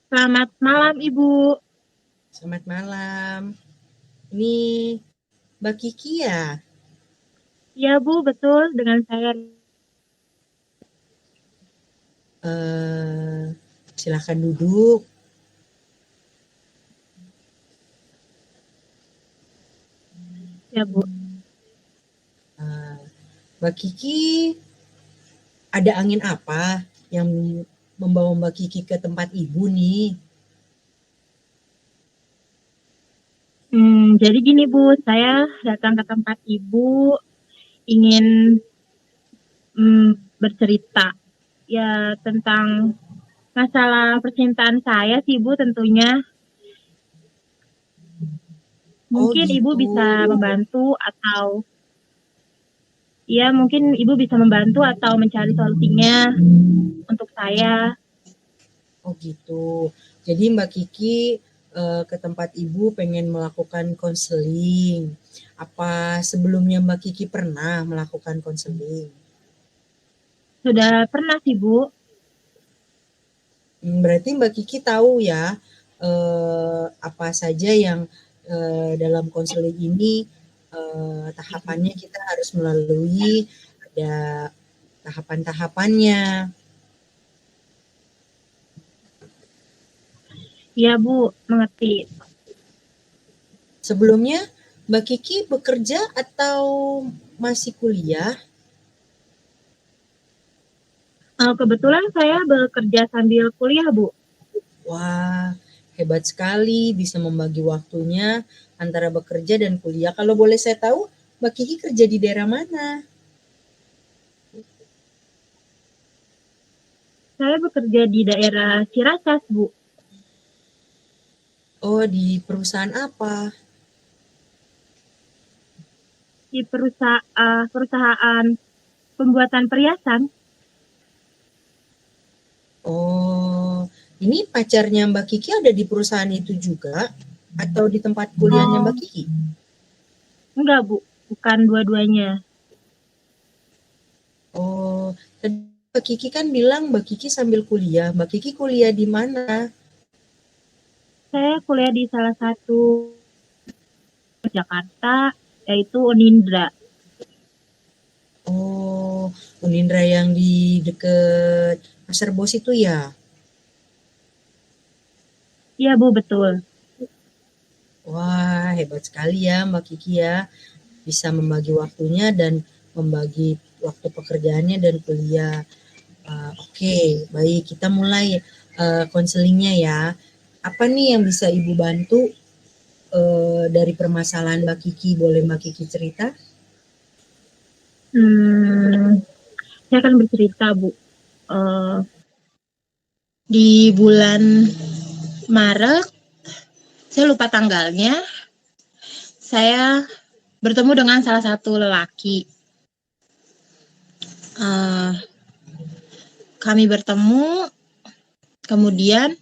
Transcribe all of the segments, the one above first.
Selamat malam, Ibu. Selamat malam. Ini Mbak Kiki ya? Ya, Bu, betul dengan saya. Eh, Silakan duduk. Ya, Bu. Eh, Mbak Kiki, ada angin apa yang membawa Mbak Kiki ke tempat ibu nih? Jadi gini, Bu, saya datang ke tempat Ibu ingin bercerita ya tentang masalah percintaan saya sih, Bu, tentunya. Oh Mungkin Ibu gitu. bisa membantu atau ya mungkin Ibu bisa membantu atau mencari solusinya untuk saya. Oh gitu. Jadi Mbak Kiki ke tempat ibu pengen melakukan konseling. Apa sebelumnya Mbak Kiki pernah melakukan konseling? Sudah pernah sih, Bu. Berarti Mbak Kiki tahu ya, apa saja yang, dalam konseling ini, tahapannya kita harus melalui, ada tahapan-tahapannya. Ya, Bu, mengerti. Sebelumnya Mbak Kiki bekerja atau masih kuliah? Kebetulan saya bekerja sambil kuliah, Bu. Wah, hebat sekali bisa membagi waktunya antara bekerja dan kuliah. Kalau boleh saya tahu, Mbak Kiki kerja di daerah mana? Saya bekerja di daerah Ciracas, Bu. Oh, di perusahaan apa? Di perusahaan pembuatan perhiasan. Oh, ini pacarnya Mbak Kiki ada di perusahaan itu juga atau di tempat kuliahnya Mbak Oh, Kiki? enggak, Bu. Bukan dua-duanya. Oh, tadi Mbak Kiki kan bilang Mbak Kiki sambil kuliah. Mbak Kiki kuliah di mana? Saya kuliah di salah satu Jakarta, yaitu Unindra. Oh, Unindra yang di deket Pasar Bos itu ya? Iya, Bu, betul. Wah, hebat sekali ya Mbak Kiki ya. Bisa membagi waktunya dan membagi waktu pekerjaannya dan kuliah. Oke, baik kita mulai konselingnya ya. Apa nih yang bisa Ibu bantu dari permasalahan Mbak Kiki? Boleh Mbak Kiki cerita? Hmm, saya akan bercerita, Bu. Eh, di bulan Maret, saya lupa tanggalnya, saya bertemu dengan salah satu lelaki. Eh, Kami bertemu, kemudian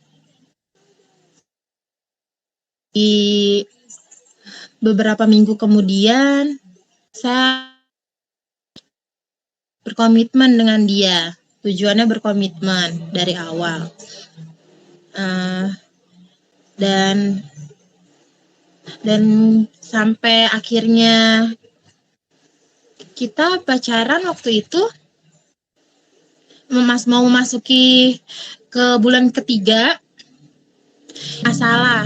di beberapa minggu kemudian, saya berkomitmen dengan dia. Tujuannya berkomitmen dari awal. Uh, dan dan sampai akhirnya kita pacaran waktu itu mau memasuki ke bulan ketiga, masalah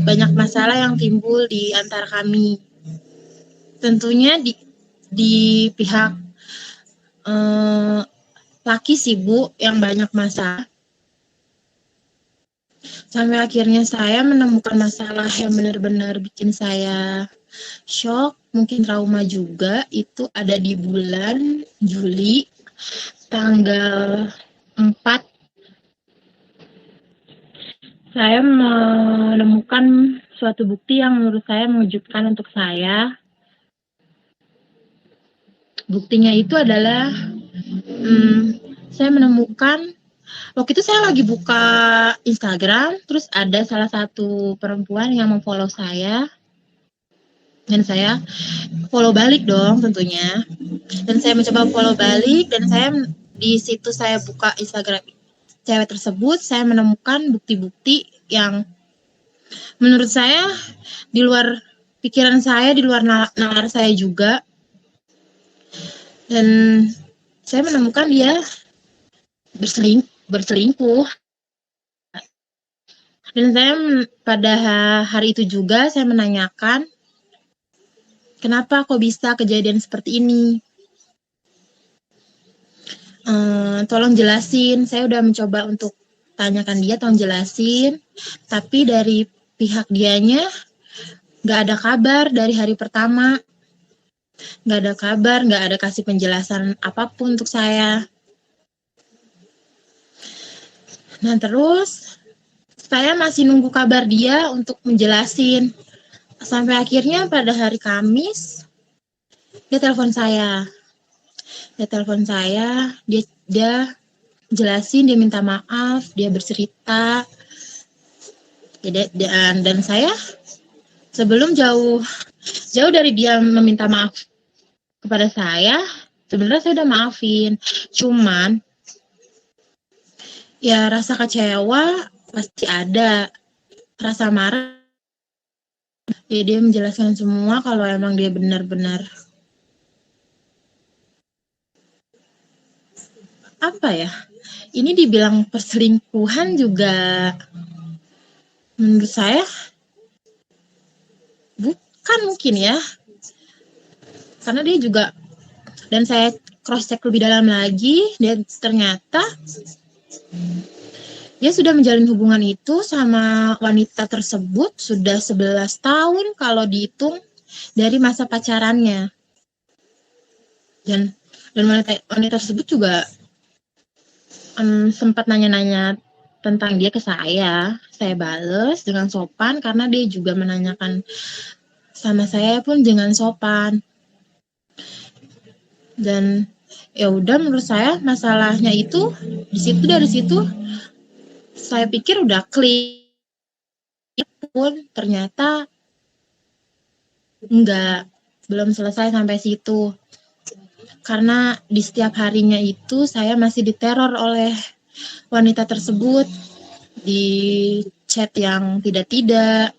banyak masalah yang timbul di antara kami. Tentunya di pihak laki sih, Bu, yang banyak masalah. Sampai akhirnya saya menemukan masalah yang benar-benar bikin saya shock, mungkin trauma juga. Itu ada di bulan Juli, tanggal 4. Saya menemukan suatu bukti yang menurut saya mengejutkan untuk saya. Buktinya itu adalah saya menemukan waktu itu saya lagi buka Instagram, terus ada salah satu perempuan yang memfollow saya, dan saya follow balik dong tentunya. Dan saya mencoba follow balik, dan saya di situ saya buka Instagram cewek tersebut, saya menemukan bukti-bukti yang menurut saya di luar pikiran saya, di luar nalar saya juga. Dan saya menemukan dia berselingkuh. Dan saya pada hari itu juga saya menanyakan, kenapa kok bisa kejadian seperti ini? Tolong jelasin. Saya udah mencoba untuk tanyakan dia, tolong jelasin. Tapi dari pihak dianya nggak ada kabar dari hari pertama. Nggak ada kabar, nggak ada kasih penjelasan apapun untuk saya. Nah terus saya masih nunggu kabar dia untuk menjelasin. Sampai akhirnya pada hari Kamis, dia telepon saya. Dia jelasin, dia minta maaf, dia bercerita. Dan saya sebelum jauh dari dia meminta maaf kepada saya, sebenarnya saya udah maafin. Cuman ya rasa kecewa pasti ada, rasa marah. Ya dia menjelaskan semua kalau emang dia benar-benar apa ya? Ini dibilang perselingkuhan juga menurut saya bukan mungkin ya. Karena dia juga, dan saya cross check lebih dalam lagi, dan ternyata dia sudah menjalin hubungan itu sama wanita tersebut sudah 11 tahun kalau dihitung dari masa pacarannya. Dan wanita tersebut juga sempat nanya-nanya tentang dia ke saya bales dengan sopan karena dia juga menanyakan sama saya pun dengan sopan. Dan ya udah, menurut saya masalahnya itu dari situ saya pikir udah clear, pun ternyata belum selesai sampai situ. Karena di setiap harinya itu saya masih diteror oleh wanita tersebut di chat yang tidak.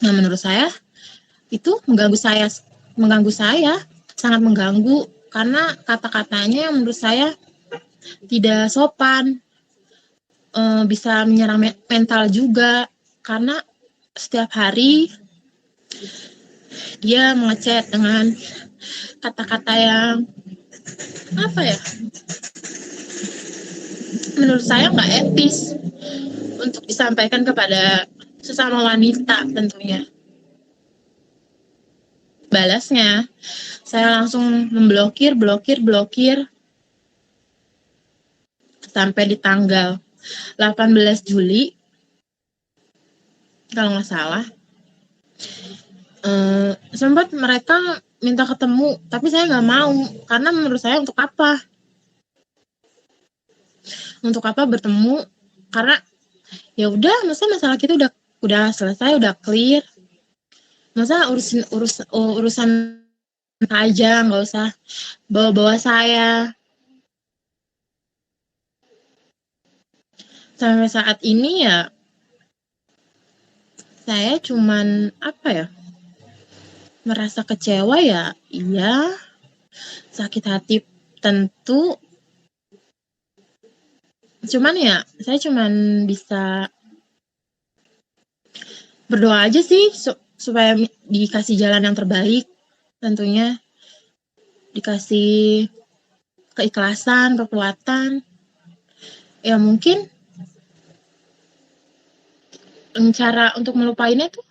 Nah menurut saya itu mengganggu saya, sangat mengganggu, karena kata-katanya yang menurut saya tidak sopan, bisa menyerang mental juga, karena setiap hari dia mengechat dengan kata-kata yang apa ya, menurut saya nggak etis untuk disampaikan kepada sesama wanita tentunya. Balasnya saya langsung memblokir sampai di tanggal 18 Juli kalau nggak salah. Sempat mereka minta ketemu, tapi saya nggak mau, karena menurut saya untuk apa bertemu, karena ya udah, masalah kita udah selesai, udah clear, masa urusan aja, nggak usah bawa saya. Sampai saat ini ya saya cuman merasa kecewa, ya iya, sakit hati tentu, cuman ya saya cuman bisa berdoa aja sih supaya dikasih jalan yang terbaik, tentunya dikasih keikhlasan, kekuatan. Ya mungkin cara untuk melupainnya tuh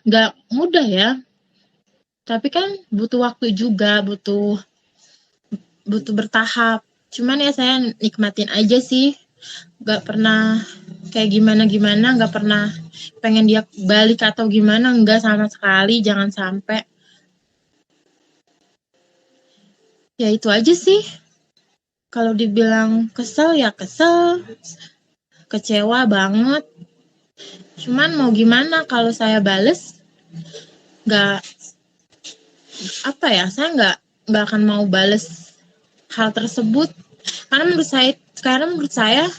nggak mudah ya, tapi kan butuh waktu juga, butuh bertahap. Cuman ya saya nikmatin aja sih, nggak pernah kayak gimana, nggak pernah pengen dia balik atau gimana, nggak sama sekali, jangan sampai. Ya itu aja sih. Kalau dibilang kesel ya kesel, kecewa banget. Cuman mau gimana, kalau saya bales saya nggak akan mau bales hal tersebut, karena menurut saya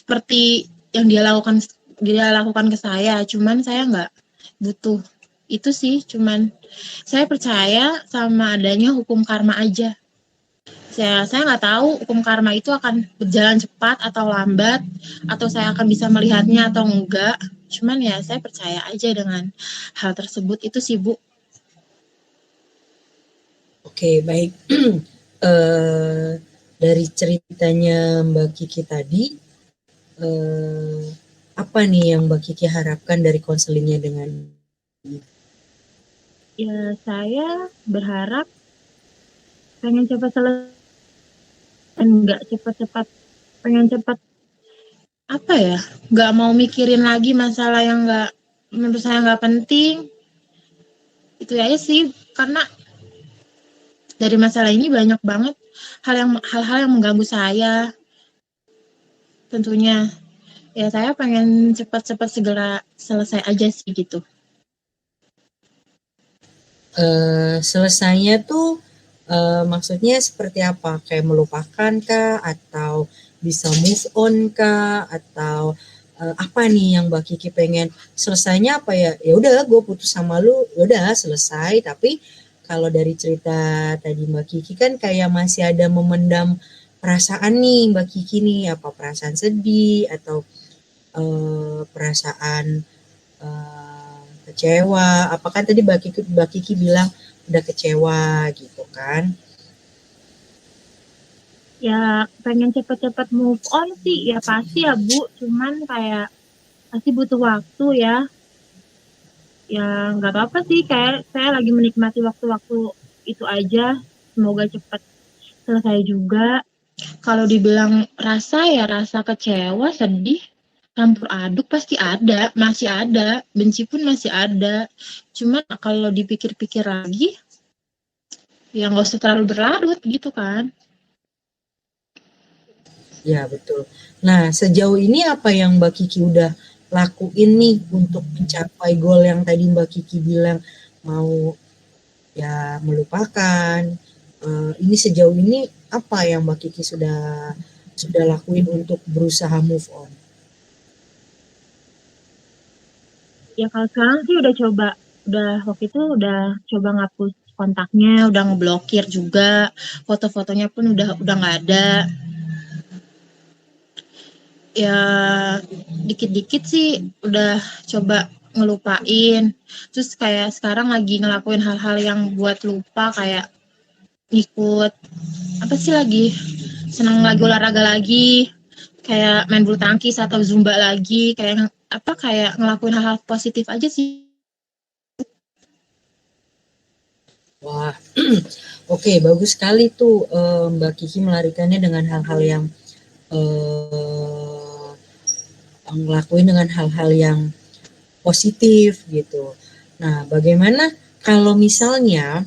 seperti yang dia lakukan ke saya, cuman saya nggak butuh itu sih, cuman saya percaya sama adanya hukum karma aja. Saya nggak tahu hukum karma itu akan berjalan cepat atau lambat, atau saya akan bisa melihatnya atau enggak. Cuman ya saya percaya aja dengan hal tersebut itu sih Bu. Oke, baik. Dari ceritanya Mbak Kiki tadi, apa nih yang Mbak Kiki harapkan dari konselingnya dengan? Ya saya berharap pengen cepat selesai, enggak cepat-cepat, pengen cepat apa ya, nggak mau mikirin lagi masalah yang nggak menurut saya nggak penting. Itu aja sih, karena dari masalah ini banyak banget hal-hal yang mengganggu saya. Tentunya ya saya pengen cepat-cepat segera selesai aja sih gitu. Selesainya tuh maksudnya seperti apa? Kayak melupakan kah? Atau bisa move on kah? Atau apa nih yang Mbak Kiki pengen selesainya apa ya? Ya udah, gue putus sama lu, ya udah selesai. Tapi kalau dari cerita tadi Mbak Kiki kan kayak masih ada memendam perasaan nih Mbak Kiki nih, apa perasaan sedih atau perasaan kecewa. Apakah tadi Mbak Kiki bilang udah kecewa gitu kan? Ya pengen cepet-cepet move on sih ya pasti ya Bu, cuman kayak pasti butuh waktu ya. Ya nggak apa-apa sih, kayak saya lagi menikmati waktu-waktu itu aja. Semoga cepat selesai juga. Kalau dibilang rasa ya rasa kecewa, sedih, campur aduk pasti ada, masih ada, benci pun masih ada. Cuman kalau dipikir-pikir lagi, ya nggak usah terlalu berlarut gitu kan. Ya betul. Nah sejauh ini apa yang Mbak Kiki udah lakuin nih untuk mencapai goal yang tadi Mbak Kiki bilang mau ya melupakan. Ini sejauh ini apa yang Mbak Kiki sudah lakuin untuk berusaha move on? Ya kalau sekarang sih waktu itu udah coba ngapus kontaknya, udah ngeblokir juga, foto-fotonya pun udah nggak ada. Ya dikit-dikit sih udah coba ngelupain. Terus kayak sekarang lagi ngelakuin hal-hal yang buat lupa, kayak ikut apa sih, lagi senang lagi olahraga lagi, kayak main bulu tangkis atau zumba lagi, kayak ngelakuin hal-hal positif aja sih. Wah, oke, bagus sekali tuh Mbak Kiki melarikannya dengan hal-hal yang ngelakuin dengan hal-hal yang positif gitu. Nah, bagaimana kalau misalnya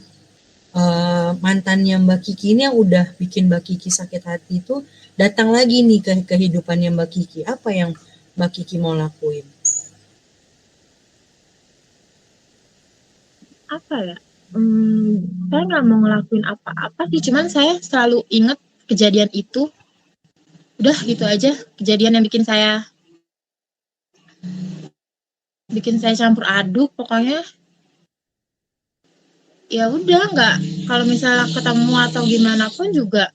mantannya Mbak Kiki ini yang udah bikin Mbak Kiki sakit hati itu datang lagi nih ke kehidupannya Mbak Kiki, apa yang Mbak Kiki mau lakuin? Apa ya? Saya nggak mau ngelakuin apa-apa sih, cuman saya selalu inget kejadian itu. Udah gitu aja, kejadian yang bikin saya campur aduk pokoknya. Ya udah, nggak, kalau misalnya ketemu atau gimana pun juga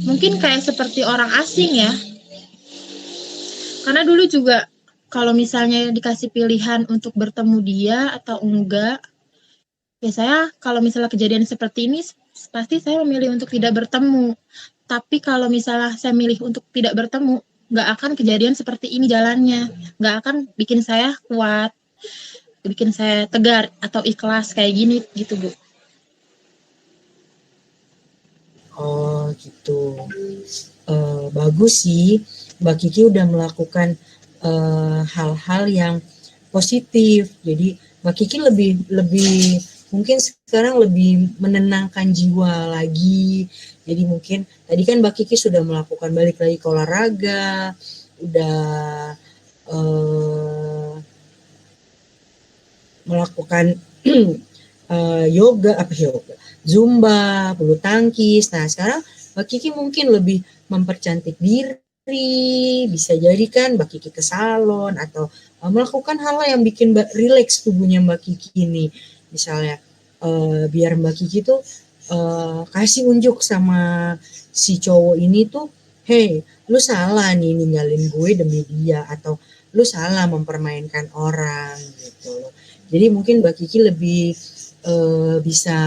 mungkin kayak seperti orang asing ya. Karena dulu juga kalau misalnya dikasih pilihan untuk bertemu dia atau enggak, ya saya kalau misalnya kejadian seperti ini pasti saya memilih untuk tidak bertemu. Tapi kalau misalnya saya milih untuk tidak bertemu, nggak akan kejadian seperti ini jalannya. Nggak akan bikin saya kuat, bikin saya tegar atau ikhlas kayak gini gitu Bu. Oh gitu. Bagus sih, Mbak Kiki udah melakukan hal-hal yang positif. Jadi Mbak Kiki lebih lebih mungkin sekarang lebih menenangkan jiwa lagi. Jadi mungkin tadi kan Mbak Kiki sudah melakukan balik lagi ke olahraga, udah melakukan yoga, zumba, bulu tangkis. Nah sekarang Mbak Kiki mungkin lebih mempercantik diri, bisa jadi kan Mbak Kiki ke salon atau melakukan hal yang bikin relax tubuhnya Mbak Kiki ini. Misalnya biar Mbak Kiki tuh kasih unjuk sama si cowok ini tuh, hey, lu salah nih ninggalin gue demi dia, atau lu salah mempermainkan orang gitu loh. Jadi mungkin Mbak Kiki lebih bisa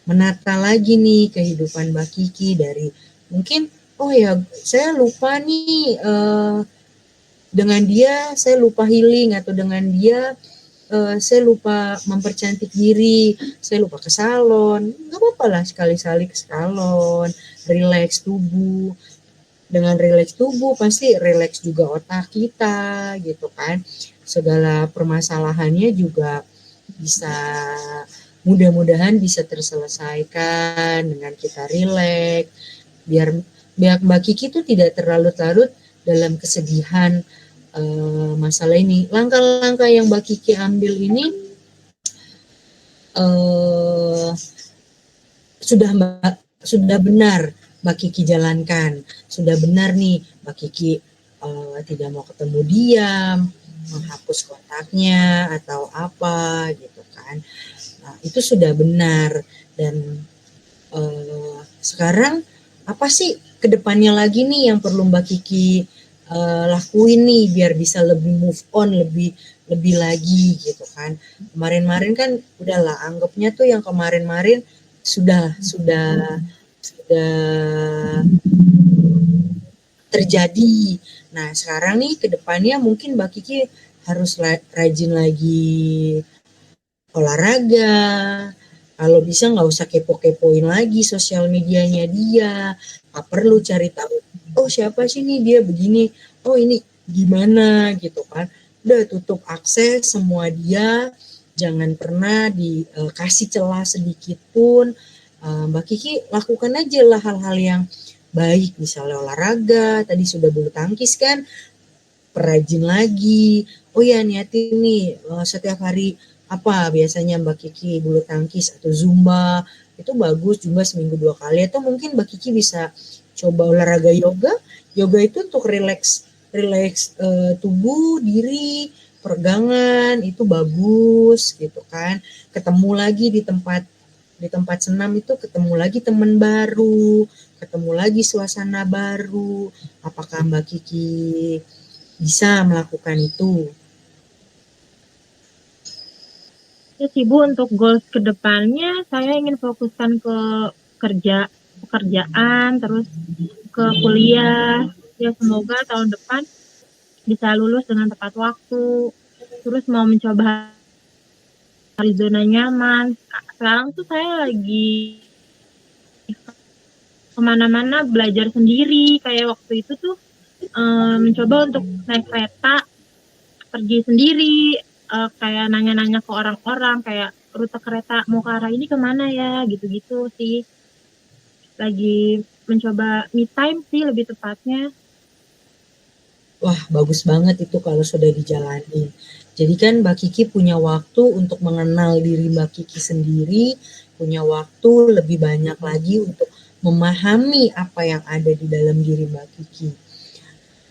menata lagi nih kehidupan Mbak Kiki dari mungkin, oh ya saya lupa nih dengan dia saya lupa healing, atau dengan dia saya lupa mempercantik diri, saya lupa ke salon, nggak apa-apa lah sekali-sekali ke salon, relax tubuh. Dengan relax tubuh pasti relax juga otak kita gitu kan. Segala permasalahannya juga bisa, mudah-mudahan bisa terselesaikan dengan kita relax, biar Mbak Kiki tuh tidak terlarut-larut dalam kesedihan masalah ini. Langkah-langkah yang Mbak Kiki ambil ini uh, sudah benar Mbak Kiki jalankan, sudah benar nih Mbak Kiki tidak mau ketemu dia, menghapus kontaknya atau apa gitu kan. Nah, itu sudah benar. Dan sekarang apa sih kedepannya lagi nih yang perlu Mbak Kiki lakuin nih biar bisa lebih move on, lebih lagi gitu kan. Kemarin-marin kan udahlah, anggapnya tuh yang kemarin-marin sudah terjadi. Nah, sekarang nih kedepannya mungkin Mbak Kiki harus rajin lagi olahraga. Kalau bisa nggak usah kepo-kepoin lagi sosial medianya dia. Nggak perlu cari tahu, oh siapa sih nih dia begini, oh ini gimana gitu kan. Udah tutup akses semua dia, jangan pernah dikasih celah sedikit pun. Mbak Kiki lakukan aja lah hal-hal yang baik, misalnya olahraga, tadi sudah bulu tangkis kan, perajin lagi. Oh ya niatin nih setiap hari apa biasanya Mbak Kiki, bulu tangkis atau zumba, itu bagus, zumba seminggu 2 kali, atau mungkin Mbak Kiki bisa coba olahraga yoga. Yoga itu untuk relax tubuh, diri, peregangan, itu bagus gitu kan. Ketemu lagi di tempat senam itu, ketemu lagi teman baru, ketemu lagi suasana baru. Apakah Mbak Kiki bisa melakukan itu? Ya sih Bu, untuk goals kedepannya saya ingin fokuskan ke pekerjaan, terus ke kuliah. Ya semoga tahun depan bisa lulus dengan tepat waktu. Terus mau mencoba dari zona nyaman. Sekarang tuh saya lagi kemana-mana belajar sendiri. Kayak waktu itu tuh mencoba untuk naik kereta, pergi sendiri, kayak nanya-nanya ke orang-orang, kayak rute kereta mau ke arah ini kemana ya, gitu-gitu sih. Lagi mencoba me time sih lebih tepatnya. Wah, bagus banget itu kalau sudah dijalani. Jadi kan Mbak Kiki punya waktu untuk mengenal diri Mbak Kiki sendiri, punya waktu lebih banyak lagi untuk memahami apa yang ada di dalam diri Mbak Kiki.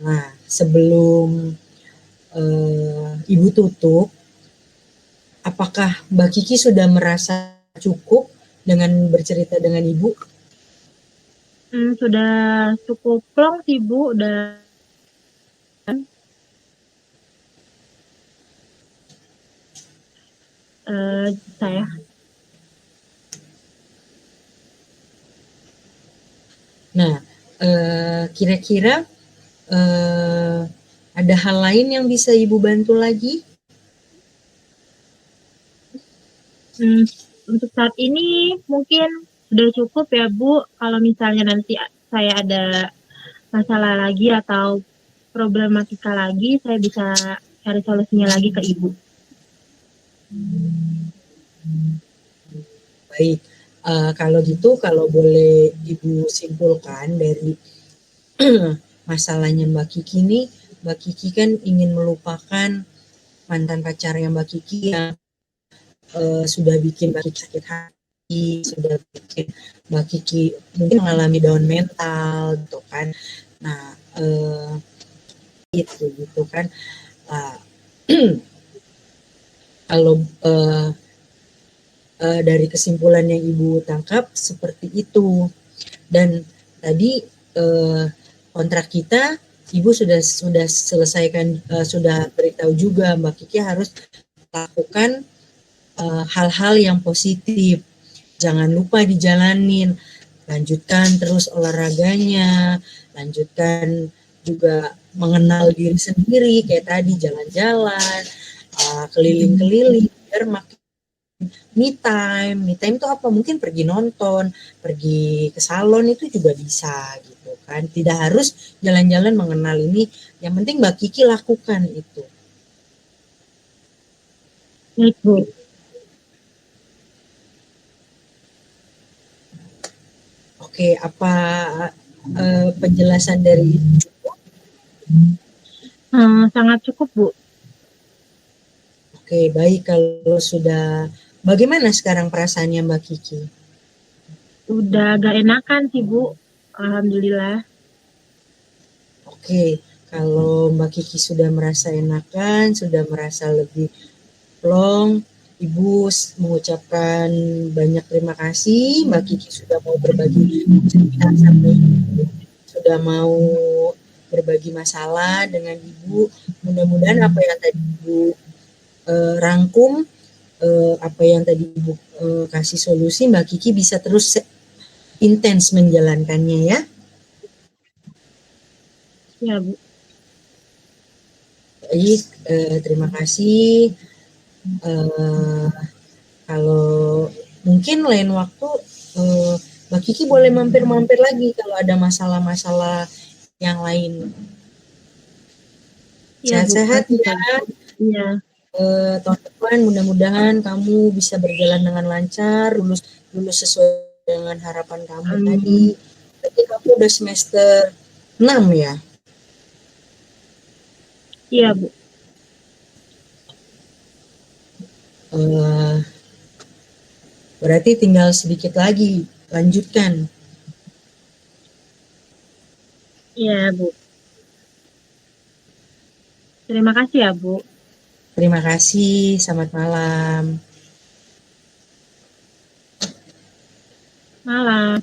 Nah, sebelum Ibu tutup, apakah Mbak Kiki sudah merasa cukup dengan bercerita dengan Ibu? Sudah cukup long sih Bu, udah saya. Nah, kira-kira ada hal lain yang bisa Ibu bantu lagi? Untuk saat ini mungkin sudah cukup ya Bu. Kalau misalnya nanti saya ada masalah lagi atau problematika lagi, saya bisa cari solusinya lagi ke Ibu. Baik, kalau gitu, kalau boleh Ibu simpulkan dari masalahnya Mbak Kiki ini, Mbak Kiki kan ingin melupakan mantan pacarnya Mbak Kiki yang sudah bikin Mbak Kiki sakit hati, sudah bikin Mbak Kiki mungkin mengalami down mental gitu kan. Nah, itu gitu kan. Nah, kalau dari kesimpulan yang Ibu tangkap seperti itu. Dan tadi kontrak kita Ibu sudah selesaikan, sudah beritahu juga Mbak Kiki harus lakukan hal-hal yang positif. Jangan lupa dijalanin, lanjutkan terus olahraganya, lanjutkan juga mengenal diri sendiri kayak tadi jalan-jalan, keliling-keliling biar makin me time itu apa, mungkin pergi nonton, pergi ke salon itu juga bisa gitu kan, tidak harus jalan-jalan mengenal ini, yang penting Mbak Kiki lakukan itu. Baik, Bu. Oke, apa penjelasan dari Sangat cukup, Bu. Oke, baik kalau sudah. Bagaimana sekarang perasaannya Mbak Kiki? Udah agak enakan sih, Bu. Alhamdulillah. Oke, kalau Mbak Kiki sudah merasa enakan, sudah merasa lebih plong, Ibu mengucapkan banyak terima kasih. Mbak Kiki sudah mau berbagi cerita sama Ibu, sudah mau berbagi masalah dengan Ibu. Mudah-mudahan apa yang tadi Ibu rangkum, apa yang tadi Ibu kasih solusi, Mbak Kiki bisa terus intens menjalankannya ya. Ya, Bu. Baik, terima kasih. Kalau mungkin lain waktu Mbak Kiki boleh mampir-mampir lagi kalau ada masalah-masalah yang lain. Ya, Bu. Sehat-sehat Pasti, ya. Iya. Tahun depan mudah-mudahan kamu bisa berjalan dengan lancar, lulus sesuai dengan harapan kamu tadi. Tapi kamu udah semester 6 ya? Iya, Bu. Berarti tinggal sedikit lagi, lanjutkan. Iya, Bu. Terima kasih ya, Bu. Terima kasih, selamat malam. Malam.